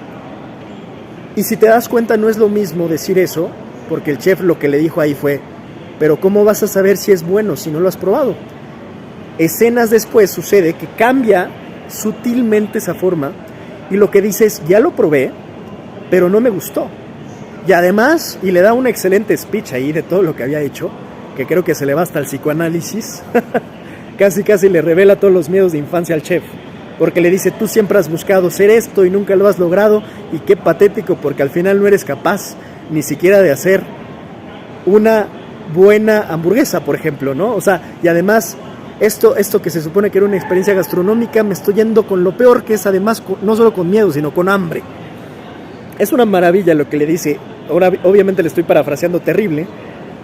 Y si te das cuenta, no es lo mismo decir eso, porque el chef lo que le dijo ahí fue, pero ¿cómo vas a saber si es bueno si no lo has probado? Escenas después sucede que cambia sutilmente esa forma y lo que dice es, ya lo probé, pero no me gustó. Y además, y le da un excelente speech ahí de todo lo que había hecho, que creo que se le va hasta el psicoanálisis, casi le revela todos los miedos de infancia al chef, porque le dice, tú siempre has buscado ser esto y nunca lo has logrado, y qué patético, porque al final no eres capaz ni siquiera de hacer una buena hamburguesa, por ejemplo, ¿no? O sea, y además, esto que se supone que era una experiencia gastronómica, me estoy yendo con lo peor, que es además, no solo con miedo, sino con hambre. Es una maravilla lo que le dice, ahora obviamente le estoy parafraseando terrible,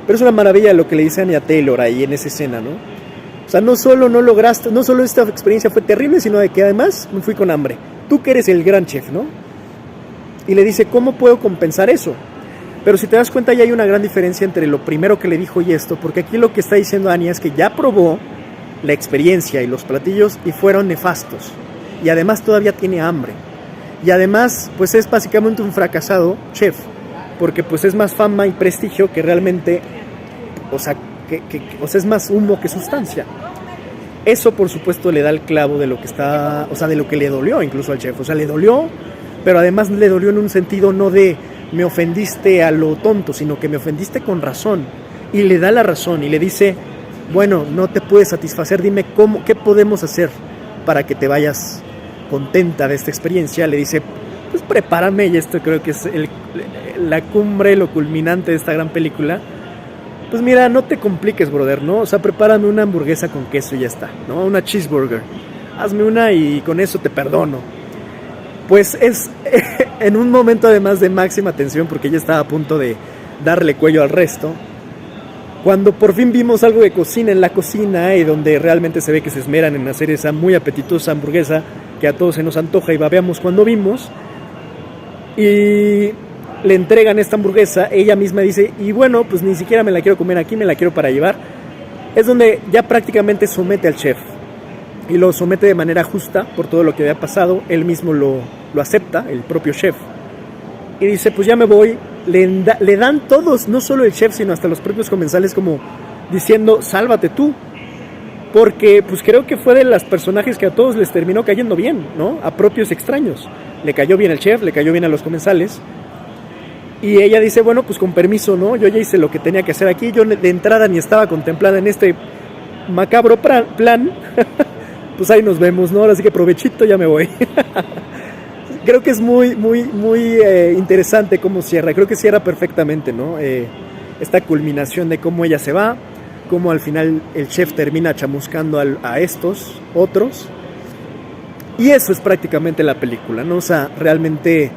pero es una maravilla lo que le dice Anya Taylor ahí en esa escena, ¿no? O sea, no solo no lograste, no solo esta experiencia fue terrible, sino de que además me fui con hambre. Tú que eres el gran chef, ¿no? Y le dice, ¿cómo puedo compensar eso? Pero si te das cuenta, ya hay una gran diferencia entre lo primero que le dijo y esto, porque aquí lo que está diciendo Anya es que ya probó la experiencia y los platillos y fueron nefastos. Y además todavía tiene hambre. Y además, pues es básicamente un fracasado chef, porque pues es más fama y prestigio que realmente, o sea, es más humo que sustancia. Eso por supuesto le da el clavo de lo que está, o sea, de lo que le dolió incluso al chef. O sea, le dolió, pero además le dolió en un sentido no de me ofendiste a lo tonto, sino que me ofendiste con razón. Y le da la razón y le dice, bueno, no te puedes satisfacer, dime qué podemos hacer para que te vayas contenta de esta experiencia. Le dice, pues prepárame, y esto creo que es la cumbre, lo culminante de esta gran película. Pues mira, no te compliques, brother, ¿no? O sea, prepárame una hamburguesa con queso y ya está, ¿no? Una cheeseburger. Hazme una y con eso te perdono. Pues es en un momento además de máxima tensión, porque ella estaba a punto de darle cuello al resto, cuando por fin vimos algo de cocina en la cocina y donde realmente se ve que se esmeran en hacer esa muy apetitosa hamburguesa que a todos se nos antoja y babeamos cuando vimos, y le entregan esta hamburguesa, ella misma dice, y bueno, pues ni siquiera me la quiero comer aquí, me la quiero para llevar. Es donde ya prácticamente somete al chef, y lo somete de manera justa por todo lo que había pasado. Él mismo lo acepta, el propio chef, y dice, pues ya me voy. Le dan todos, no solo el chef, sino hasta los propios comensales, como diciendo, sálvate tú, porque pues creo que fue de los personajes que a todos les terminó cayendo bien, ¿no? A propios extraños. Le cayó bien el chef, le cayó bien a los comensales. Y ella dice, bueno, pues con permiso, ¿no? Yo ya hice lo que tenía que hacer aquí. Yo de entrada ni estaba contemplada en este macabro plan. Pues ahí nos vemos, ¿no? Ahora sí que provechito, ya me voy. Creo que es muy interesante cómo cierra. Creo que cierra perfectamente, ¿no? Esta culminación de cómo ella se va, cómo al final el chef termina chamuscando a estos otros. Y eso es prácticamente la película, ¿no? O sea, realmente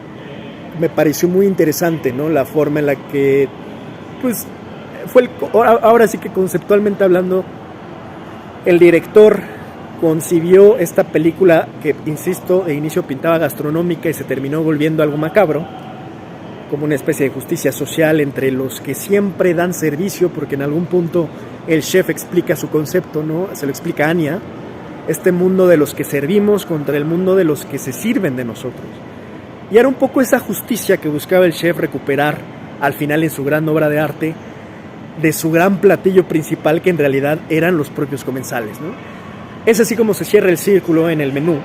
me pareció muy interesante, ¿no? La forma en la que, pues, ahora sí que conceptualmente hablando, el director concibió esta película que, insisto, de inicio pintaba gastronómica y se terminó volviendo algo macabro, como una especie de justicia social entre los que siempre dan servicio, porque en algún punto el chef explica su concepto, ¿no? Se lo explica a Anya, este mundo de los que servimos contra el mundo de los que se sirven de nosotros. Y era un poco esa justicia que buscaba el chef recuperar al final en su gran obra de arte, de su gran platillo principal, que en realidad eran los propios comensales, ¿no? Es así como se cierra el círculo en el menú.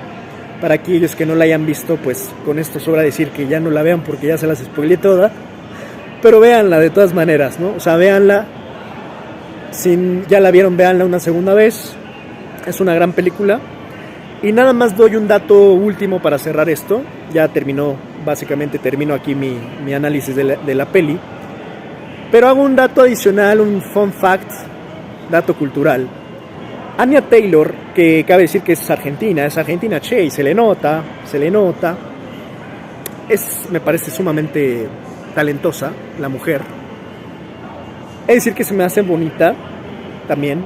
Para aquellos que no la hayan visto, pues con esto sobra decir que ya no la vean porque ya se las spoileé toda. Pero véanla de todas maneras, ¿no? O sea, véanla. Si ya la vieron, véanla una segunda vez. Es una gran película. Y nada más doy un dato último para cerrar esto. Ya terminó, básicamente termino aquí mi análisis de la peli. Pero hago un dato adicional, un fun fact, dato cultural. Anya Taylor, que cabe decir que es argentina, che, y se le nota. Me parece sumamente talentosa la mujer. Es decir, que se me hace bonita también.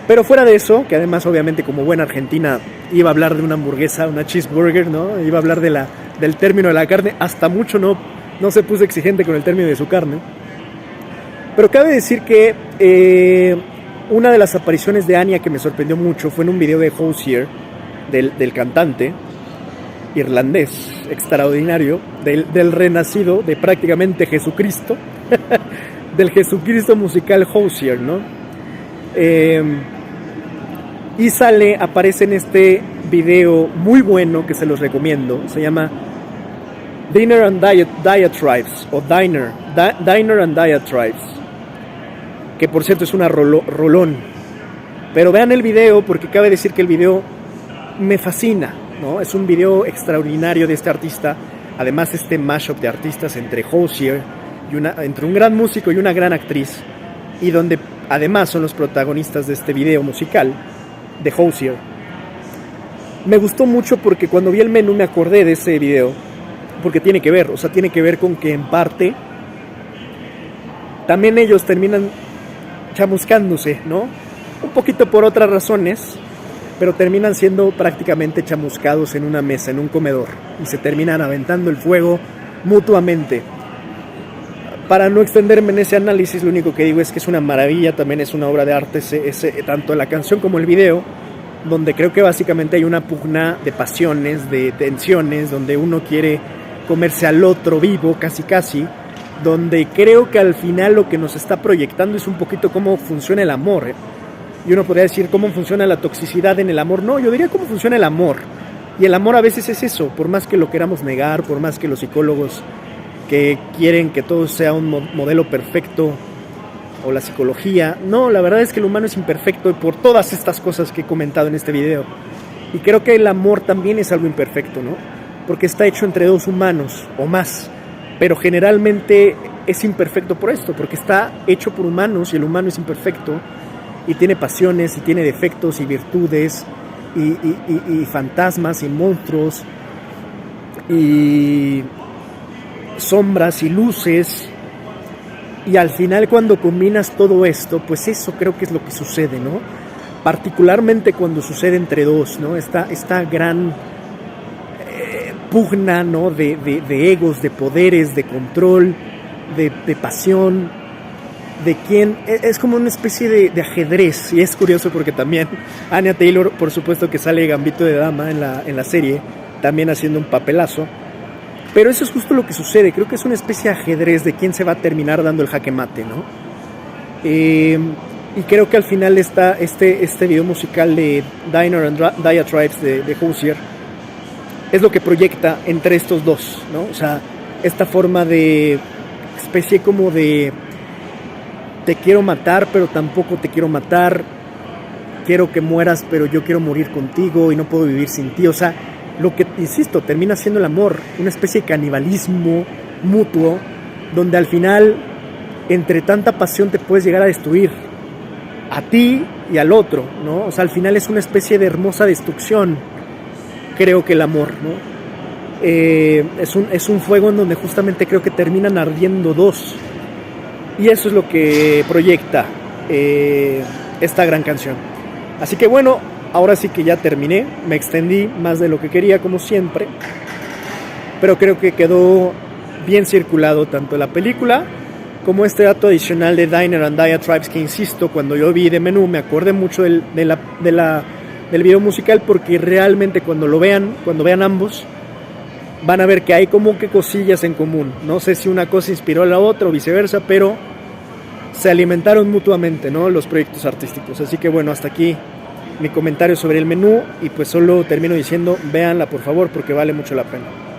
Pero fuera de eso, que además obviamente como buena argentina iba a hablar de una hamburguesa, una cheeseburger, ¿no? Iba a hablar del término de la carne, hasta mucho no se puso exigente con el término de su carne. Pero cabe decir que una de las apariciones de Anya que me sorprendió mucho fue en un video de Hozier, del cantante irlandés extraordinario, del renacido, de prácticamente Jesucristo, del Jesucristo musical Hozier, ¿no? Y aparece en este video muy bueno que se los recomiendo, se llama Dinner and Diatribes, o Diner and Diatribes, que por cierto es una rolón. Pero vean el video, porque cabe decir que el video me fascina, ¿no? Es un video extraordinario de este artista. Además, este mashup de artistas entre Hozier entre un gran músico y una gran actriz, y donde además son los protagonistas de este video musical de Hozier. Me gustó mucho porque cuando vi el menú me acordé de ese video, porque tiene que ver con que en parte también ellos terminan chamuscándose, ¿no? Un poquito por otras razones, pero terminan siendo prácticamente chamuscados en una mesa, en un comedor, y se terminan aventando el fuego mutuamente. Para no extenderme en ese análisis, lo único que digo es que es una maravilla, también es una obra de arte, tanto la canción como el video, donde creo que básicamente hay una pugna de pasiones, de tensiones, donde uno quiere comerse al otro vivo, casi, donde creo que al final lo que nos está proyectando es un poquito cómo funciona el amor, ¿eh? Y uno podría decir cómo funciona la toxicidad en el amor. No, yo diría cómo funciona el amor. Y el amor a veces es eso, por más que lo queramos negar, por más que los psicólogos que quieren que todo sea un modelo perfecto, o la psicología. No, la verdad es que el humano es imperfecto por todas estas cosas que he comentado en este video. Y creo que el amor también es algo imperfecto, ¿no? Porque está hecho entre dos humanos o más, pero generalmente es imperfecto por esto, porque está hecho por humanos y el humano es imperfecto y tiene pasiones y tiene defectos y virtudes y fantasmas y monstruos y sombras y luces. Y al final, cuando combinas todo esto, pues eso creo que es lo que sucede, ¿no? Particularmente cuando sucede entre dos, ¿no? Esta gran pugna, ¿no? De egos, de poderes, de control, de pasión, de quién. Es como una especie de ajedrez. Y es curioso porque también Anya Taylor, por supuesto que sale Gambito de Dama en la serie, también haciendo un papelazo. Pero eso es justo lo que sucede. Creo que es una especie de ajedrez de quién se va a terminar dando el jaque mate, ¿no? Y creo que al final está este video musical de Diner and Diatribes de Hozier es lo que proyecta entre estos dos, ¿no? O sea, esta forma de especie como de te quiero matar, pero tampoco te quiero matar. Quiero que mueras, pero yo quiero morir contigo y no puedo vivir sin ti. O sea, lo que, insisto, termina siendo el amor, una especie de canibalismo mutuo, donde al final, entre tanta pasión, te puedes llegar a destruir a ti y al otro, ¿no? O sea, al final es una especie de hermosa destrucción, creo que el amor, ¿no? Es un fuego en donde justamente creo que terminan ardiendo dos, y eso es lo que proyecta esta gran canción. Así que bueno, ahora sí que ya terminé, me extendí más de lo que quería como siempre, pero creo que quedó bien circulado tanto la película como este dato adicional de Diner and Diatribes, que insisto, cuando yo vi de menú me acordé mucho del video musical, porque realmente cuando vean ambos, van a ver que hay como que cosillas en común. No sé si una cosa inspiró a la otra o viceversa, pero se alimentaron mutuamente, ¿no? Los proyectos artísticos. Así que bueno, hasta aquí mi comentario sobre el menú y pues solo termino diciendo, véanla por favor porque vale mucho la pena.